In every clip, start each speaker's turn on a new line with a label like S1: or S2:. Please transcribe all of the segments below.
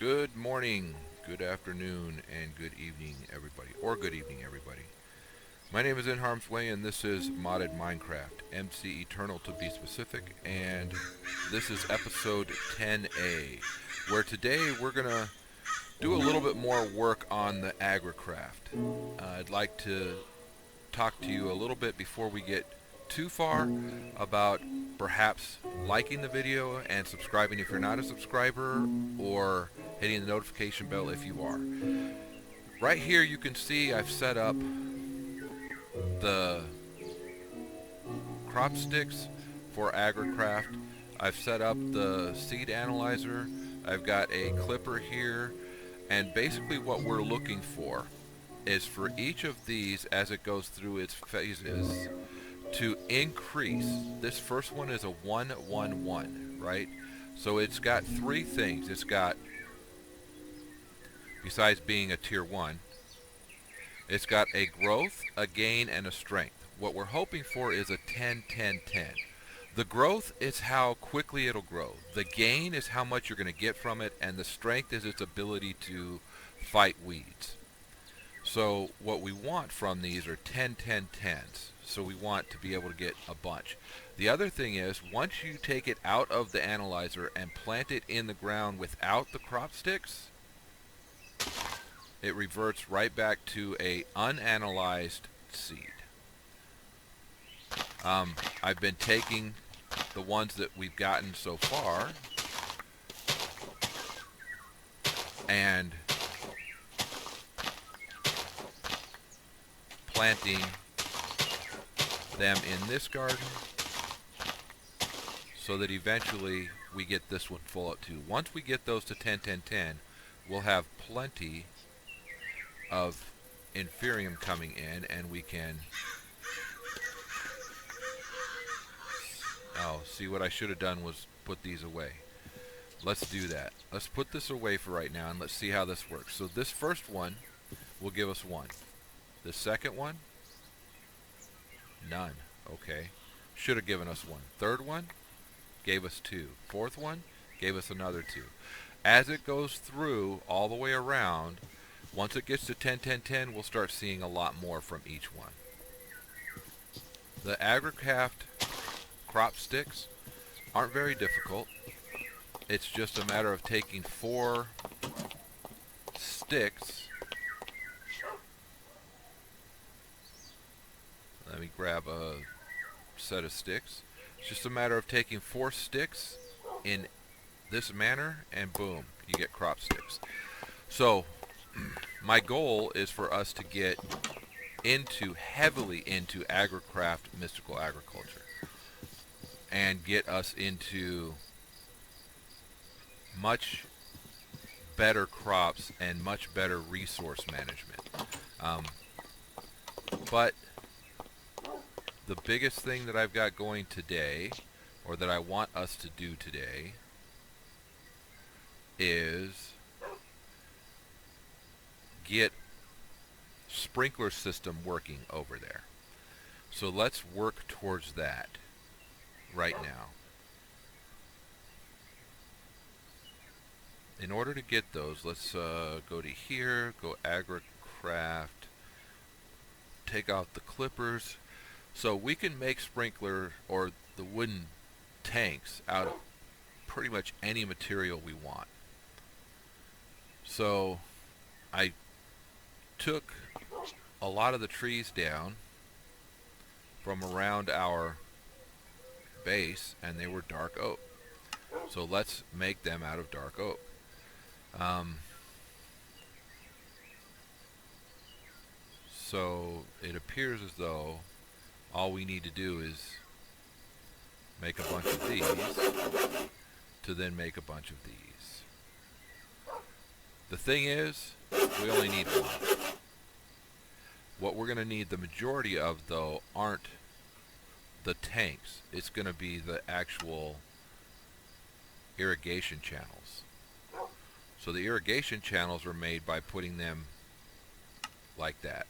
S1: Good morning, good afternoon, and good evening, everybody. Or good evening, everybody. My name is NHarmzWay, and this is Modded Minecraft, MC Eternal to be specific, and this is episode 10A, where today we're going to do a little bit more work on the Agricraft. I'd like to talk to you a little bit before we get too far about perhaps liking the video and subscribing if you're not a subscriber, or hitting the notification bell if you are. Right here you can see I've set up the crop sticks for Agricraft. I've set up the seed analyzer. I've got a clipper here, and basically what we're looking for is for each of these, as it goes through its phases, to increase. This first one is a 1-1-1, right? So it's got three things. It's got, besides being a tier 1, it's got a growth, a gain, and a strength. What we're hoping for is a 10-10-10. The growth is how quickly it'll grow. The gain is how much you're going to get from it, and the strength is its ability to fight weeds. So what we want from these are 10-10-10s. So we want to be able to get a bunch. The other thing is, once you take it out of the analyzer and plant it in the ground without the crop sticks, it reverts right back to a unanalyzed seed. I've been taking the ones that we've gotten so far and planting them in this garden so that eventually we get this one full up too. Once we get those to 10-10-10, we'll have plenty of inferium coming in, and we can... Oh, see, what I should have done was put these away. Let's do that. Let's put this away for right now, and let's see how this works. So this first one will give us 1. The second one, none. Okay. Should have given us 1. Third one gave us 2. Fourth one gave us another 2. As it goes through all the way around, once it gets to 10-10-10, we'll start seeing a lot more from each one. The Agricraft crop sticks aren't very difficult. It's just a matter of taking 4 sticks. Let me grab a set of sticks. It's just a matter of taking 4 sticks in this manner, and boom, you get crop sticks. So my goal is for us to get heavily into Agricraft mystical agriculture and get us into much better crops and much better resource management. But the biggest thing that I've got going today, or that I want us to do today, is get sprinkler system working over there. So let's work towards that right now. In order to get those, let's go to here, go Agricraft, take out the clippers. So we can make sprinkler or the wooden tanks out of pretty much any material we want. So I took a lot of the trees down from around our base, and they were dark oak. So let's make them out of dark oak. So it appears as though all we need to do is make a bunch of these to then make a bunch of these. The thing is, we only need 1. What we're going to need the majority of, though, aren't the tanks. It's going to be the actual irrigation channels. So the irrigation channels are made by putting them like that.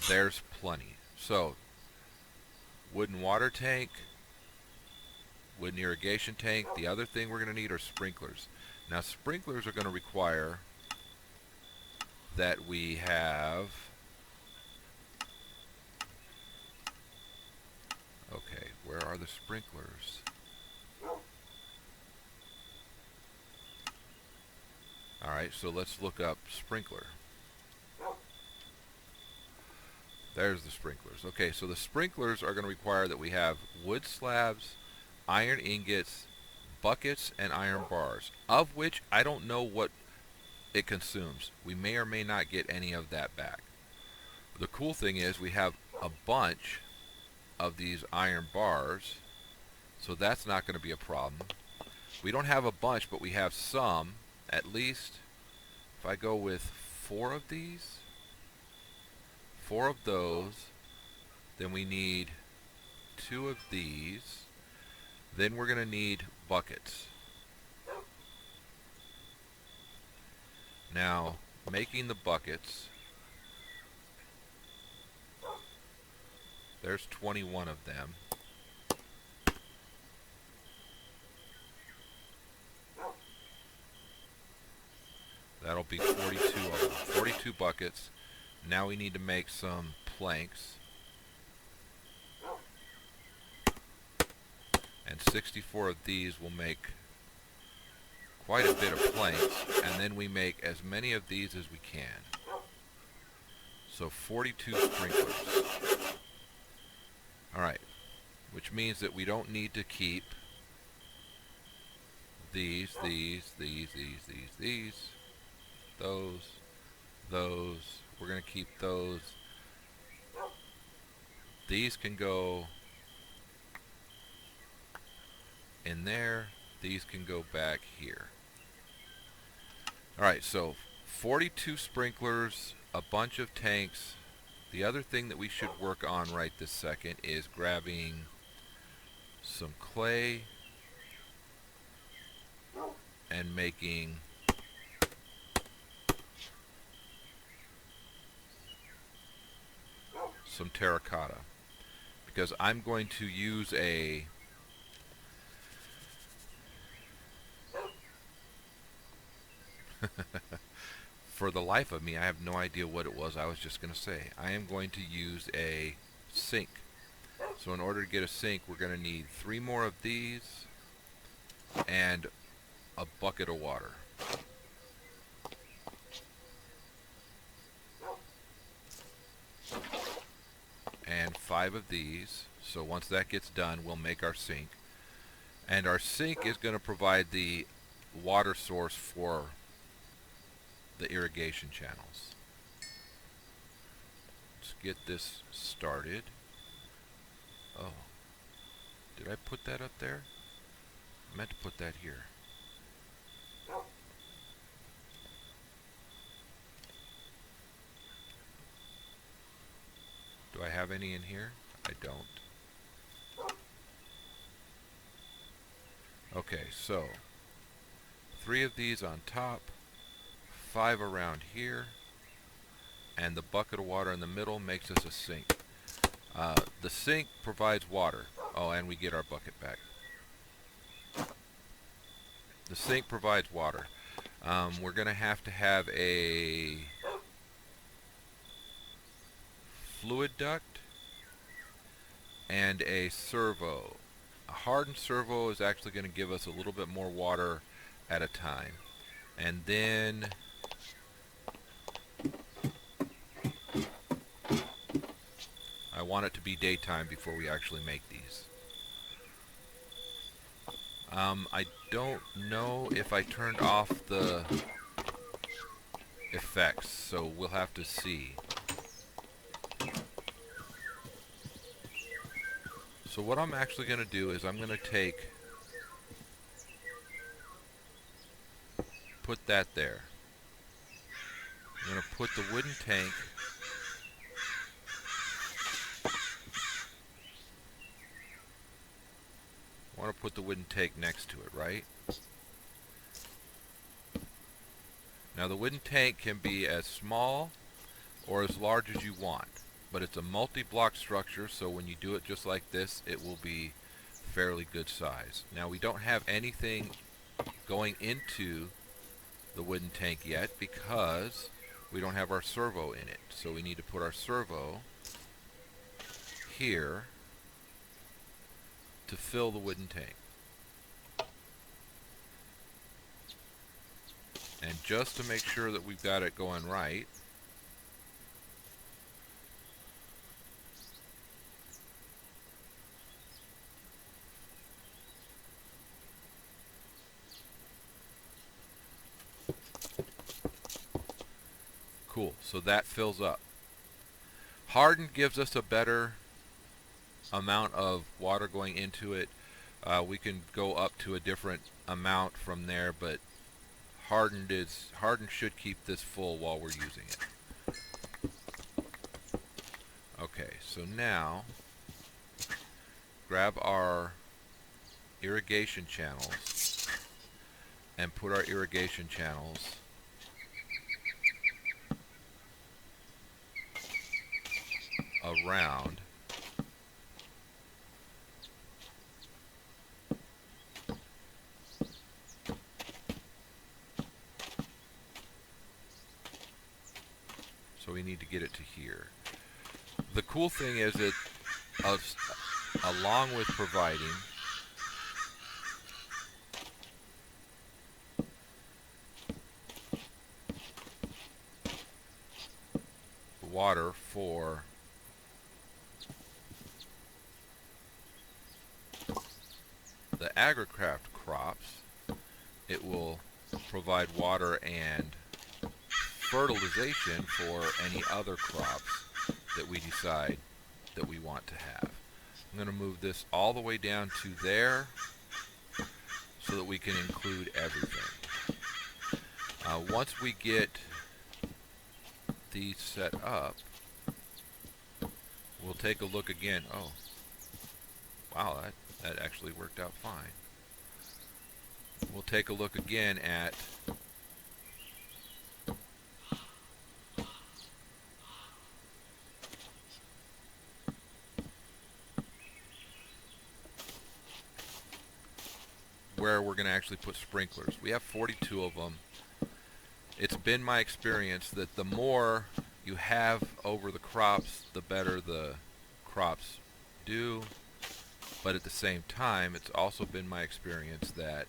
S1: There's plenty. So, wooden water tank, wooden irrigation tank. The other thing we're going to need are sprinklers. Now sprinklers are going to require that we have, okay, where are the sprinklers? Alright, so let's look up sprinkler. There's the sprinklers. Okay, so the sprinklers are going to require that we have wood slabs, iron ingots, buckets, and iron bars, of which I don't know what it consumes. We may or may not get any of that back. The cool thing is we have a bunch of these iron bars, so that's not going to be a problem. We don't have a bunch, but we have some. At least, if I go with 4 of these, 4 of those, then we need 2 of these. Then we're going to need buckets. Now, making the buckets, there's 21 of them. That'll be 42 of them. 42 buckets. Now we need to make some planks. And 64 of these will make quite a bit of planks. And then we make as many of these as we can. So 42 sprinklers. Alright. Which means that we don't need to keep these, those. We're going to keep those. These can go in there. These can go back here. Alright, so 42 sprinklers, a bunch of tanks. The other thing that we should work on right this second is grabbing some clay and making some terracotta, because I'm going to use a for the life of me, I have no idea what it was I was just going to say. I am going to use a sink. So in order to get a sink, we're going to need 3 more of these and a bucket of water. And 5 of these. So once that gets done, we'll make our sink. And our sink is going to provide the water source for the irrigation channels. Let's get this started. Oh, did I put that up there? I meant to put that here. Do I have any in here? I don't. Okay, so 3 of these on top, 5 around here, and the bucket of water in the middle makes us a sink. The sink provides water. Oh, and we get our bucket back. The sink provides water. We're going to have a fluid duct and a servo. A hardened servo is actually going to give us a little bit more water at a time. And then I want it to be daytime before we actually make these. I don't know if I turned off the effects, so we'll have to see. So what I'm actually going to do is I'm going to put that there. I'm going to put the wooden tank next to it, right? Now the wooden tank can be as small or as large as you want, but it's a multi-block structure, so when you do it just like this, it will be fairly good size. Now we don't have anything going into the wooden tank yet because we don't have our servo in it. So we need to put our servo here to fill the wooden tank. And just to make sure that we've got it going right, cool, so that fills up. Hardened gives us a better amount of water going into it. We can go up to a different amount from there, but hardened should keep this full while we're using it. Okay, so now grab our irrigation channels and put our irrigation channels around so we need to get it to here. The cool thing is that along with providing water for the Agricraft crops, it will provide water and fertilization for any other crops that we decide that we want to have. I'm going to move this all the way down to there so that we can include everything. Once we get these set up, we'll take a look again. Oh, wow, that actually worked out fine. We'll take a look again at where we're going to actually put sprinklers. We have 42 of them. It's been my experience that the more you have over the crops, the better the crops do. But at the same time, it's also been my experience that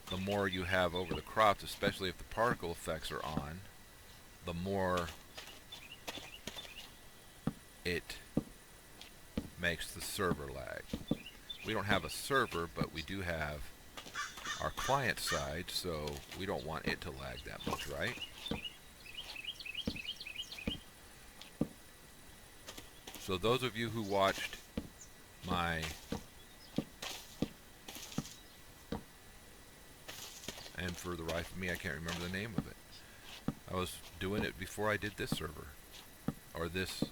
S1: the more you have over the crops, especially if the particle effects are on, the more it makes the server lag. We don't have a server, but we do have our client side, so we don't want it to lag that much, right? So those of you who watched my and for the life of me I can't remember the name of it. I was doing it before I did this server or this.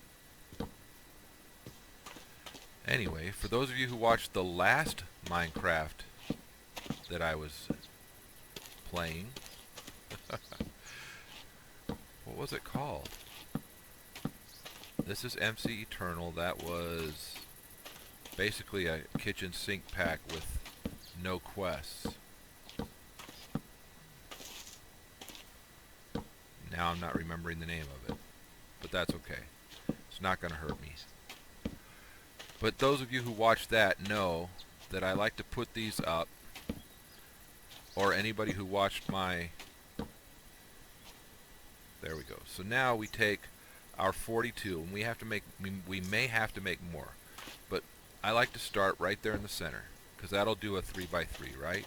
S1: Anyway, for those of you who watched the last Minecraft that I was playing, what was it called? This is MC Eternal. That was basically a kitchen sink pack with no quests. Now I'm not remembering the name of it, but that's okay. It's not going to hurt me. But those of you who watch that know that I like to put these up, or anybody who watched my... There we go. So now we take our 42, and we may have to make more, but I like to start right there in the center, because that'll do a 3x3, right?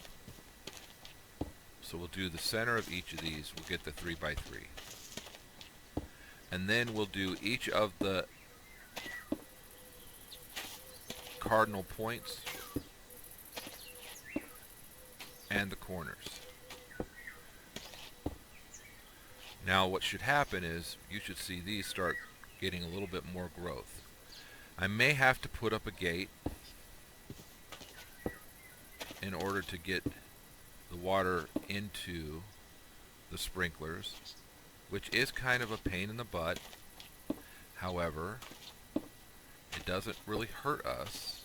S1: So we'll do the center of each of these. We'll get the 3x3. And then we'll do each of the cardinal points and the corners. Now what should happen is you should see these start getting a little bit more growth. I may have to put up a gate in order to get the water into the sprinklers, which is kind of a pain in the butt. However, it doesn't really hurt us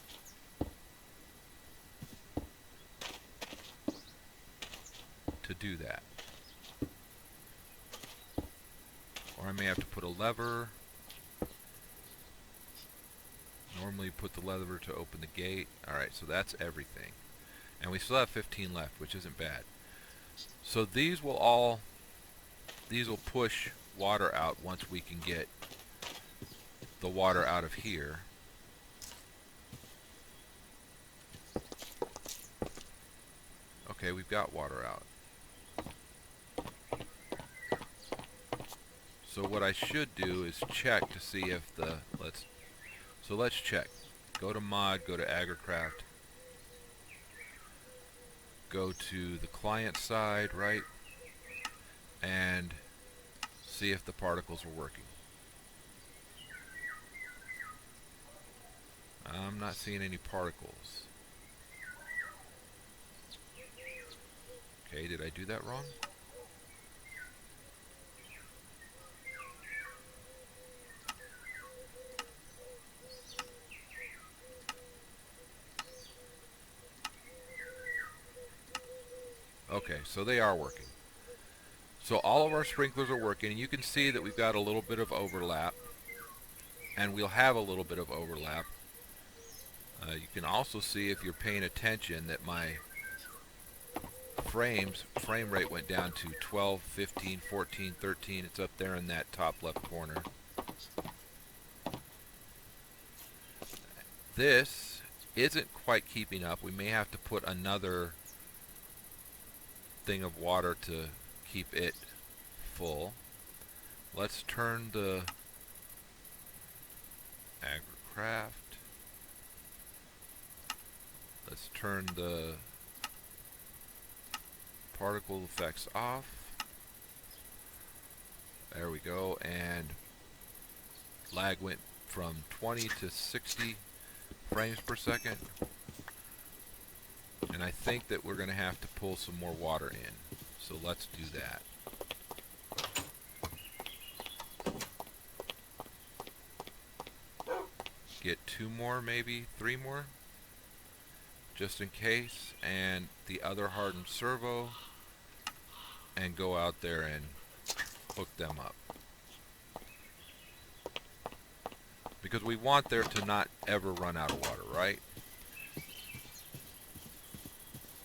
S1: to do that. Or I may have to put a lever. Normally put the lever to open the gate. Alright, so that's everything. And we still have 15 left, which isn't bad. So these will push water out once we can get the water out of here. Okay, we've got water out. So what I should do is check to see if let's check. Go to mod, go to Agricraft. Go to the client side, right? And see if the particles are working. I'm not seeing any particles. Okay, did I do that wrong? Okay, so they are working. So all of our sprinklers are working, and you can see that we've got a little bit of overlap, and we'll have a little bit of overlap. You can also see, if you're paying attention, that my frame rate went down to 12, 15, 14, 13. It's up there in that top left corner. This isn't quite keeping up. We may have to put another thing of water to keep it full. Let's turn the Agricraft. Let's turn the particle effects off. There we go, and lag went from 20 to 60 frames per second. And I think that we're going to have to pull some more water in. So let's do that. Get 2 more, maybe 3 more, just in case, and the other hardened servo, and go out there and hook them up. Because we want there to not ever run out of water, right?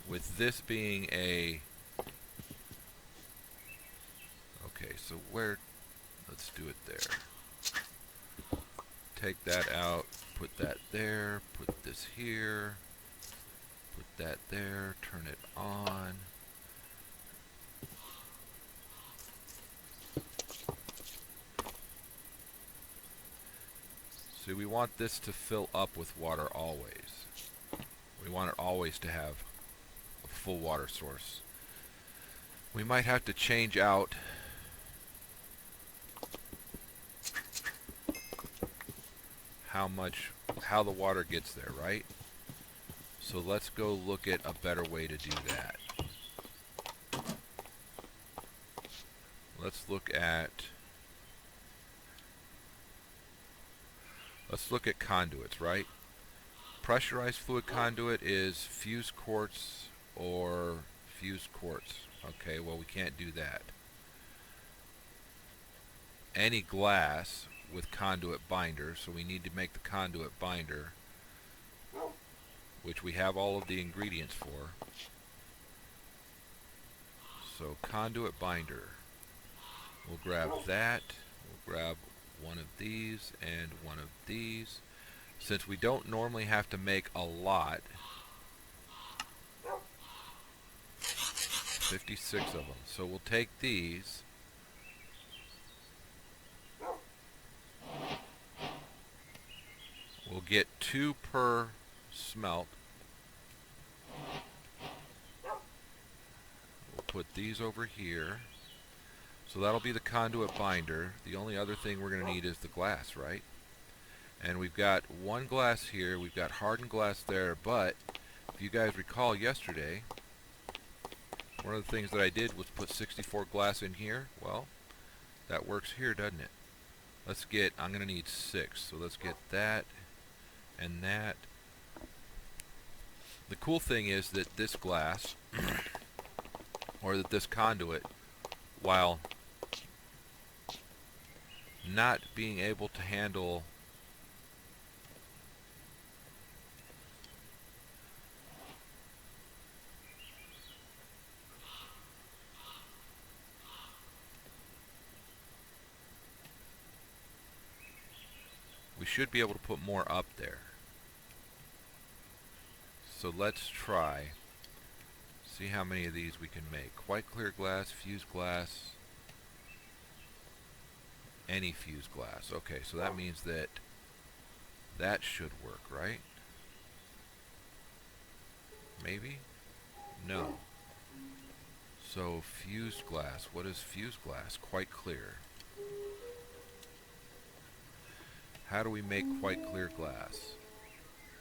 S1: With this being a... Okay, so let's do it there. Take that out, put that there, put this here, put that there, turn it on. See, we want this to fill up with water always. We want it always to have a full water source. We might have to change out how the water gets there, right? So let's go look at a better way to do that. Let's look at conduits, right? Pressurized fluid conduit is fused quartz or fused quartz. Okay, well, we can't do that. Any glass with conduit binder, so we need to make the conduit binder, which we have all of the ingredients for. So conduit binder, we'll grab that, we'll grab one of these and one of these. Since we don't normally have to make a lot, 56 of them, so we'll take these, we'll get 2 per smelt. We'll put these over here. So that'll be the conduit binder. The only other thing we're going to need is the glass, right? And we've got 1 glass here. We've got hardened glass there. But if you guys recall yesterday, one of the things that I did was put 64 glass in here. Well, that works here, doesn't it? Let's get, I'm going to need 6. So let's get that and that. The cool thing is that this glass, or that this conduit, while not being able to handle we should be able to put more up there. So let's try. See how many of these we can make. Quite clear glass, fused glass, any fused glass. Okay, so that means that that should work, right? Maybe? No. So fused glass. What is fused glass? Quite clear. How do we make quite clear glass?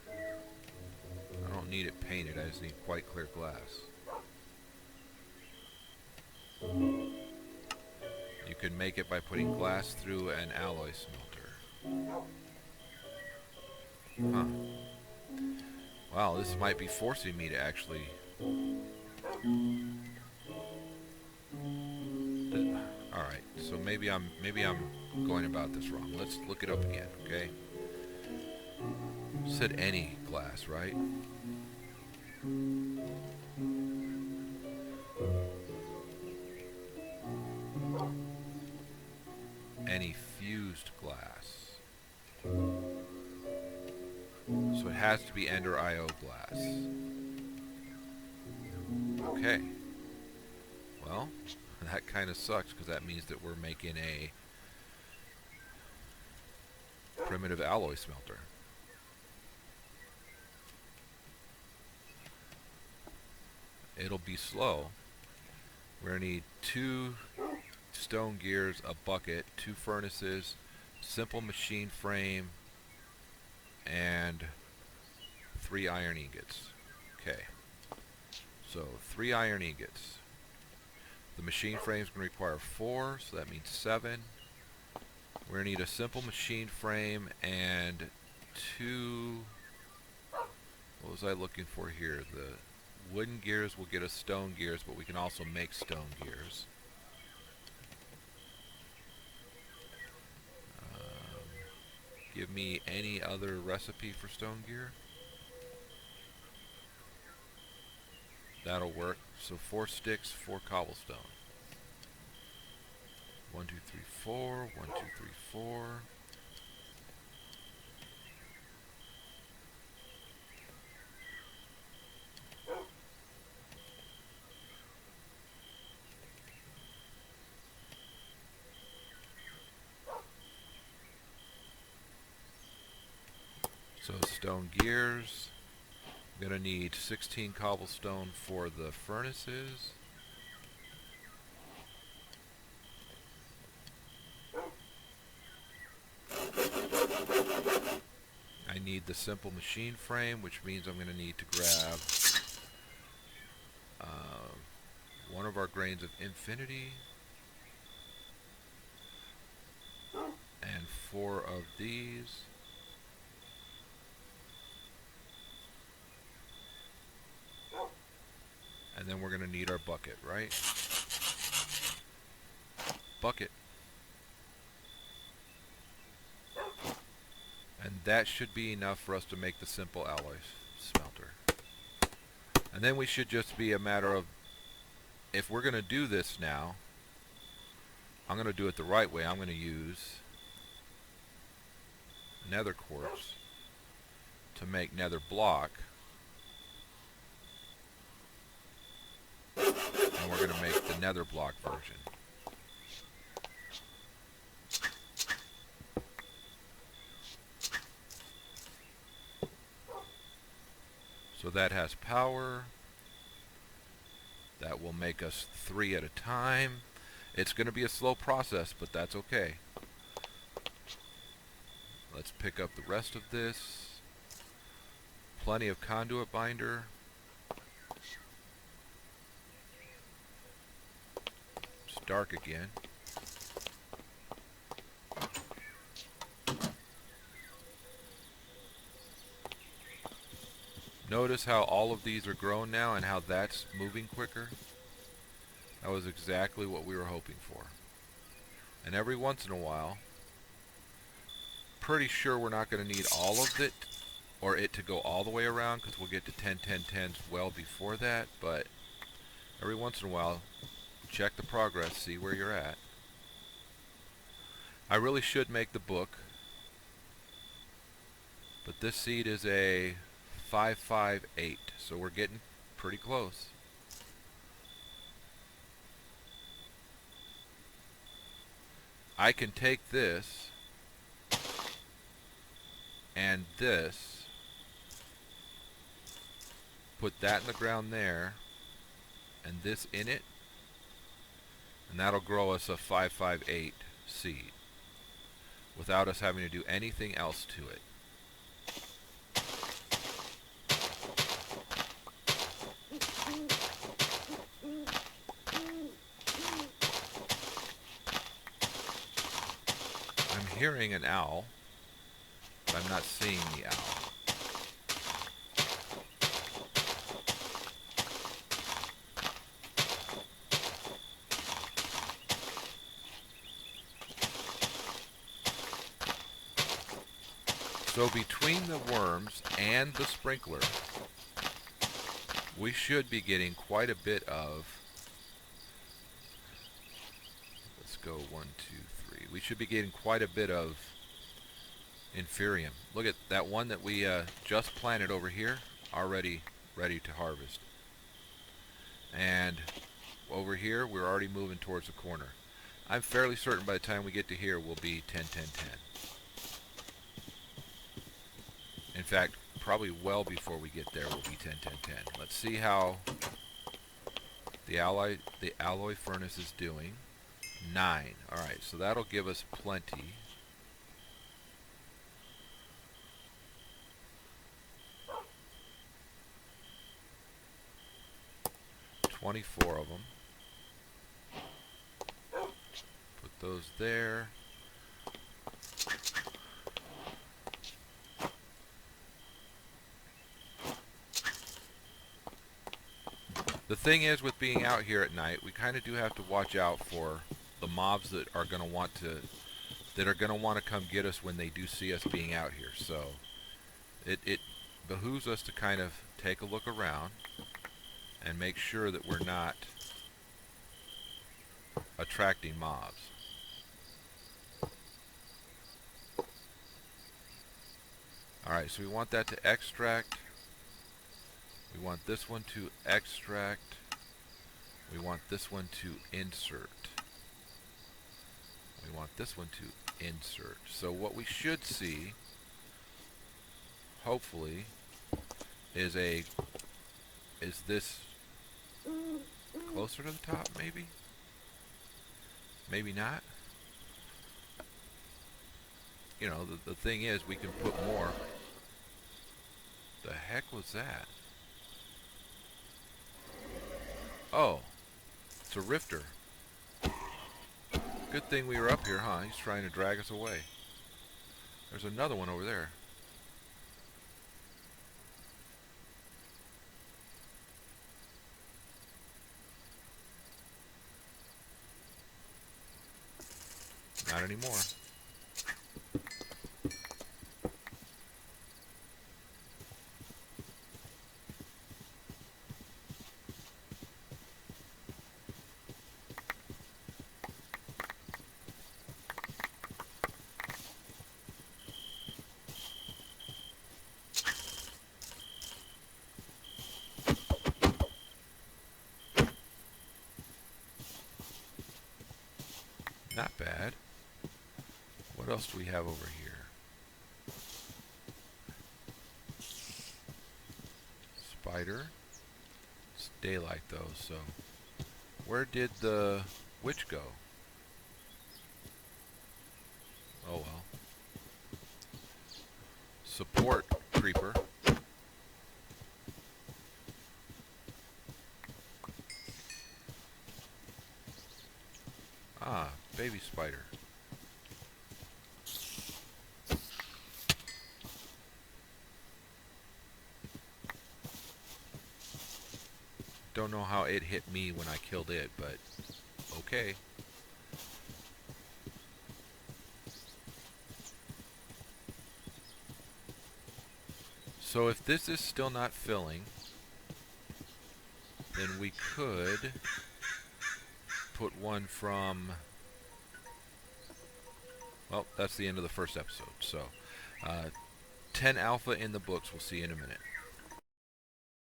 S1: I don't need it painted, I just need quite clear glass. You can make it by putting glass through an alloy smelter. Huh. Wow, this might be forcing me to actually... Alright, so maybe I'm going about this wrong. Let's look it up again, okay? It said any glass, right? Any fused glass. So it has to be Ender IO glass. Okay. Well, that kind of sucks because that means that we're making a primitive alloy smelter. It'll be slow. We're going to need 2 stone gears, a bucket, 2 furnaces, simple machine frame, and 3 iron ingots. Okay. So 3 iron ingots. The machine frame is going to require 4, so that means 7. We're going to need a simple machine frame and 2... What was I looking for here? The wooden gears will get us stone gears, but we can also make stone gears. Give me any other recipe for stone gear. That'll work. So 4 sticks, 4 cobblestone. 1, 2, 3, 4. 1, 2, 3, 4. So stone gears. I'm going to need 16 cobblestone for the furnaces. I need the simple machine frame, which means I'm going to need to grab one of our grains of infinity and 4 of these. And then we're going to need our bucket, right? Bucket. And that should be enough for us to make the simple alloy smelter. And then we should just be a matter of, if we're going to do this now, I'm going to do it the right way. I'm going to use nether quartz to make nether block. And we're going to make the nether block version. So that has power. That will make us 3 at a time. It's going to be a slow process, but that's okay. Let's pick up the rest of this. Plenty of conduit binder. It's dark again. Notice how all of these are grown now and how that's moving quicker. That was exactly what we were hoping for. And every once in a while, pretty sure we're not going to need all of it or it to go all the way around, because we'll get to 10, 10, 10s well before that, but every once in a while, check the progress, see where you're at. I really should make the book, but this seed is a 558, so we're getting pretty close. I can take this and this, put that in the ground there, and this in it, and that'll grow us a 558 seed without us having to do anything else to it. I'm hearing an owl, but I'm not seeing the owl. So between the worms and the sprinkler, we should be getting quite a bit of, let's go 1, 2, 3. We should be getting quite a bit of inferium. Look at that one that we just planted over here, already ready to harvest. And over here, we're already moving towards the corner. I'm fairly certain by the time we get to here, we'll be 10, 10, 10. In fact, probably well before we get there, we'll be 10, 10, 10. Let's see how the alloy furnace is doing. 9. Alright, so that'll give us plenty. $24 of them. Put those there. The thing is, with being out here at night, we kind of do have to watch out for the mobs that are going to want to come get us when they do see us being out here. So it behooves us to kind of take a look around and make sure that we're not attracting mobs. Alright, so we want that to extract. We want this one to extract. We want this one to insert. We want this one to insert. So what we should see, hopefully, is this closer to the top, maybe? Maybe not. You know, the thing is, we can put more. The heck was that? Oh, it's a rifter. Good thing we were up here, huh? He's trying to drag us away. There's another one over there. Not anymore. Not bad. What else do we have over here? Spider. It's daylight though, so where did the witch go? Oh well. Support creeper. Ah, baby spider. Don't know how it hit me when I killed it, but okay. So if this is still not filling, then we could put one from... Well, that's the end of the first episode. So, 10 alpha in the books. We'll see you in a minute.